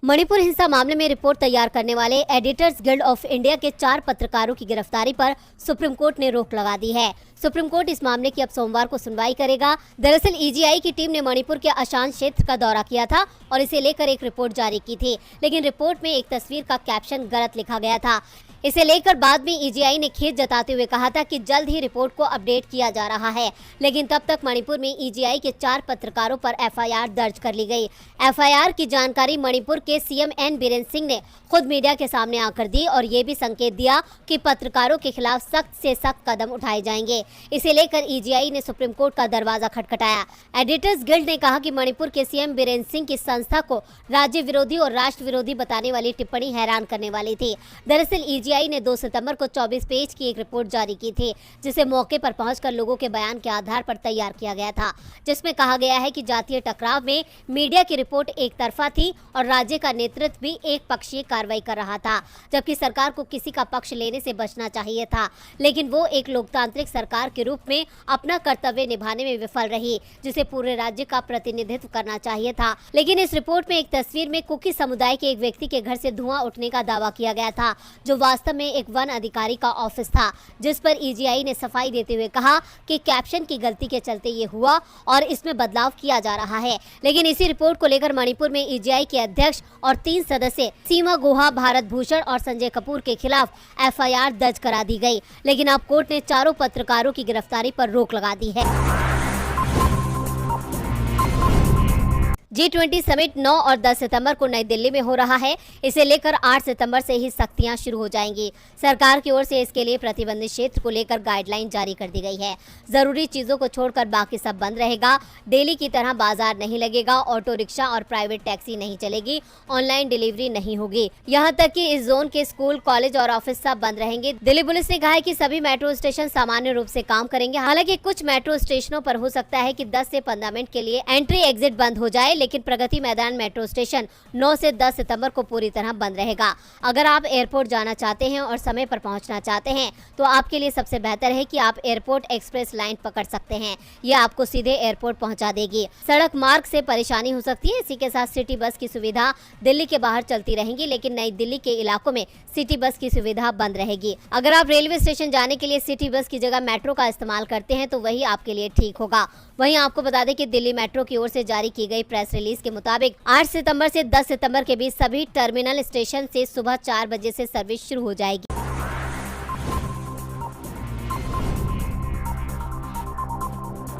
मणिपुर हिंसा मामले में रिपोर्ट तैयार करने वाले एडिटर्स गिल्ड ऑफ इंडिया के 4 पत्रकारों की गिरफ्तारी पर सुप्रीम कोर्ट ने रोक लगा दी है। सुप्रीम कोर्ट इस मामले की अब सोमवार को सुनवाई करेगा। दरअसल ईजीआई की टीम ने मणिपुर के अशांत क्षेत्र का दौरा किया था और इसे लेकर एक रिपोर्ट जारी की थी, लेकिन रिपोर्ट में एक तस्वीर का कैप्शन गलत लिखा गया था। इसे लेकर बाद में ईजीआई ने खेद जताते हुए कहा था कि जल्द ही रिपोर्ट को अपडेट किया जा रहा है, लेकिन तब तक मणिपुर में ईजीआई के 4 पत्रकारों पर एफआईआर दर्ज कर ली गई। एफआईआर की जानकारी मणिपुर के सीएम एन बीरेन सिंह ने खुद मीडिया के सामने आकर दी और ये भी संकेत दिया कि पत्रकारों के खिलाफ सख्त से सख्त कदम उठाए जाएंगे। इसे लेकर ईजीआई ने सुप्रीम कोर्ट का दरवाजा खटखटाया। एडिटर्स गिल्ड ने कहा कि मणिपुर के सीएम बीरेन सिंह की संस्था को राज्य विरोधी और राष्ट्र विरोधी बताने वाली टिप्पणी हैरान करने वाली थी। दरअसल ईजीआई ने 2 सितंबर को 24 पेज की एक रिपोर्ट जारी की थी, जिसे मौके पर पहुंचकर लोगों के बयान के आधार पर तैयार किया गया था, जिसमें कहा गया है कि जातीय टकराव में मीडिया की रिपोर्ट एक तरफा थी और राज्य का नेतृत्व भी एक पक्षीय कार्रवाई कर रहा था, जबकि सरकार को किसी का पक्ष लेने से बचना चाहिए था, लेकिन वो एक लोकतांत्रिक सरकार के रूप में अपना कर्तव्य निभाने में विफल रही, जिसे पूरे राज्य का प्रतिनिधित्व करना चाहिए था। लेकिन इस रिपोर्ट में एक तस्वीर में कुकी समुदाय के एक व्यक्ति के घर से धुआं उठने का दावा किया गया था, जो वास्तव में एक वन अधिकारी का ऑफिस था, जिस पर ईजीआई ने सफाई देते हुए कहा कि कैप्शन की गलती के चलते ये हुआ और इसमें बदलाव किया जा रहा है। लेकिन इसी रिपोर्ट को लेकर मणिपुर में ईजीआई के अध्यक्ष और 3 सदस्य सीमा गुहा, भारत भूषण और संजय कपूर के खिलाफ एफआईआर दर्ज करा दी गई, लेकिन अब कोर्ट ने चारों पत्रकारों की गिरफ्तारी पर रोक लगा दी है। G20 समिट 9 और 10 सितंबर को नई दिल्ली में हो रहा है। इसे लेकर 8 सितंबर से ही सख्तियां शुरू हो जाएंगी। सरकार की ओर से इसके लिए प्रतिबंधित क्षेत्र को लेकर गाइडलाइन जारी कर दी गई है। जरूरी चीजों को छोड़कर बाकी सब बंद रहेगा। डेली की तरह बाजार नहीं लगेगा, ऑटो रिक्शा और प्राइवेट टैक्सी नहीं चलेगी, ऑनलाइन डिलीवरी नहीं होगी, यहाँ तक कि इस जोन के स्कूल, कॉलेज और ऑफिस सब बंद रहेंगे। दिल्ली पुलिस ने कहा है कि सभी मेट्रो स्टेशन सामान्य रूप से काम करेंगे। हालांकि कुछ मेट्रो स्टेशनों पर हो सकता है कि 10 से 15 मिनट के लिए एंट्री एग्जिट बंद हो जाए, लेकिन प्रगति मैदान मेट्रो स्टेशन 9 से 10 सितंबर को पूरी तरह बंद रहेगा। अगर आप एयरपोर्ट जाना चाहते हैं और समय पर पहुंचना चाहते हैं तो आपके लिए सबसे बेहतर है कि आप एयरपोर्ट एक्सप्रेस लाइन पकड़ सकते हैं। यह आपको सीधे एयरपोर्ट पहुंचा देगी। सड़क मार्ग से परेशानी हो सकती है। इसी के साथ सिटी बस की सुविधा दिल्ली के बाहर चलती रहेंगी, लेकिन नई दिल्ली के इलाकों में सिटी बस की सुविधा बंद रहेगी। अगर आप रेलवे स्टेशन जाने के लिए सिटी बस की जगह मेट्रो का इस्तेमाल करते हैं तो वही आपके लिए ठीक होगा। वहीं आपको बता दें कि दिल्ली मेट्रो की ओर से जारी की गई प्रेस रिलीज के मुताबिक 8 सितंबर से 10 सितंबर के बीच सभी टर्मिनल स्टेशन से सुबह 4 बजे से सर्विस शुरू हो जाएगी।